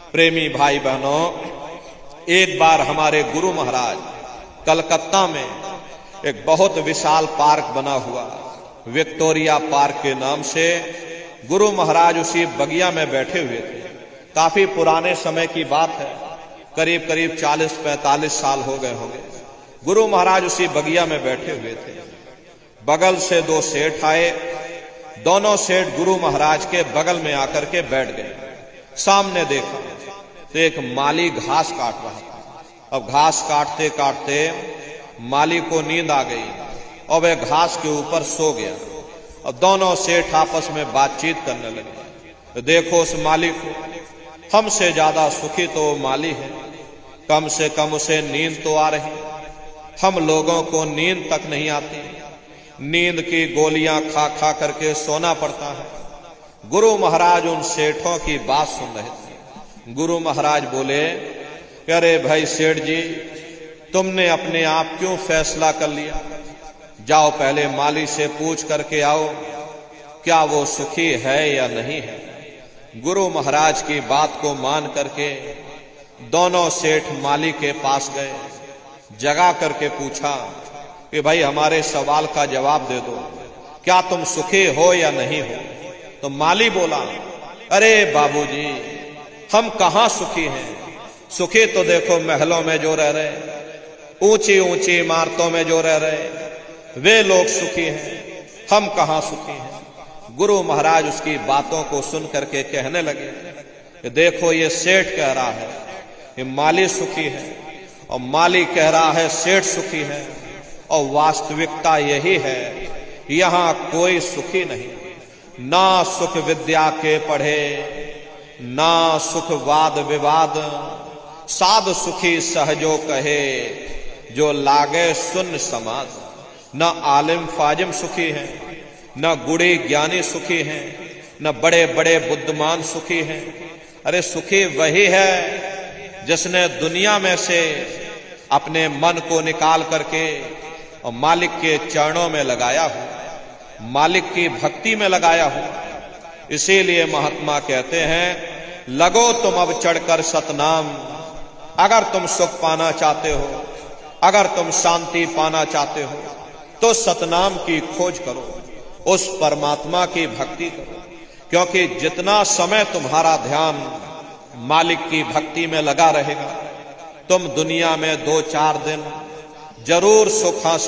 प्रेमी भाई बहनों, एक बार हमारे गुरु महाराज कलकत्ता में एक बहुत विशाल पार्क बना हुआ विक्टोरिया पार्क के नाम से, गुरु महाराज उसी बगिया में बैठे हुए थे। काफी पुराने समय की बात है, करीब करीब 40-45 साल हो गए होंगे। गुरु महाराज उसी बगिया में बैठे हुए थे। बगल से दो सेठ आए। दोनों सेठ गुरु महाराज के बगल में आकर के बैठ गए। सामने देखा तो एक माली घास काट रहा था। अब घास काटते काटते माली को नींद आ गई और वह घास के ऊपर सो गया। और दोनों सेठ आपस में बातचीत करने लगे। तो देखो उस माली को, हमसे ज्यादा सुखी तो माली है, कम से कम उसे नींद तो आ रही, हम लोगों को नींद तक नहीं आती। नींद की गोलियां खा खा करके सोना पड़ता है। गुरु महाराज उन सेठों की बात सुन रहे थे। गुरु महाराज बोले, अरे भाई सेठ जी, तुमने अपने आप क्यों फैसला कर लिया? जाओ पहले माली से पूछ करके आओ क्या वो सुखी है या नहीं है। गुरु महाराज की बात को मान करके दोनों सेठ माली के पास गए। जगा करके पूछा कि भाई हमारे सवाल का जवाब दे दो, क्या तुम सुखी हो या नहीं हो? तो माली बोला, अरे बाबूजी, हम कहां सुखी हैं? सुखी तो देखो महलों में जो रह रहे, ऊंची ऊंची इमारतों में जो रह रहे, वे लोग सुखी हैं, हम कहां सुखी हैं। गुरु महाराज उसकी बातों को सुन करके कहने लगे कि देखो ये सेठ कह रहा है कि माली सुखी है, और माली कह रहा है सेठ सुखी है, और वास्तविकता यही है, यहां कोई सुखी नहीं। ना सुख विद्या के पढ़े, ना सुख वाद विवाद, साध सुखी सहजो कहे, जो लागे सुन समाज। न आलिम फाजिम सुखी है, न गुड़ी ज्ञानी सुखी हैं, न बड़े बड़े बुद्धिमान सुखी हैं। अरे सुखी वही है जिसने दुनिया में से अपने मन को निकाल करके और मालिक के चरणों में लगाया हो, मालिक की भक्ति में लगाया हो। इसीलिए महात्मा कहते हैं, लगो तुम अब चढ़कर सतनाम। अगर तुम सुख पाना चाहते हो, अगर तुम शांति पाना चाहते हो, तो सतनाम की खोज करो, उस परमात्मा की भक्ति करो। क्योंकि जितना समय तुम्हारा ध्यान मालिक की भक्ति में लगा रहेगा, तुम दुनिया में 2-4 दिन जरूर सुख हासिल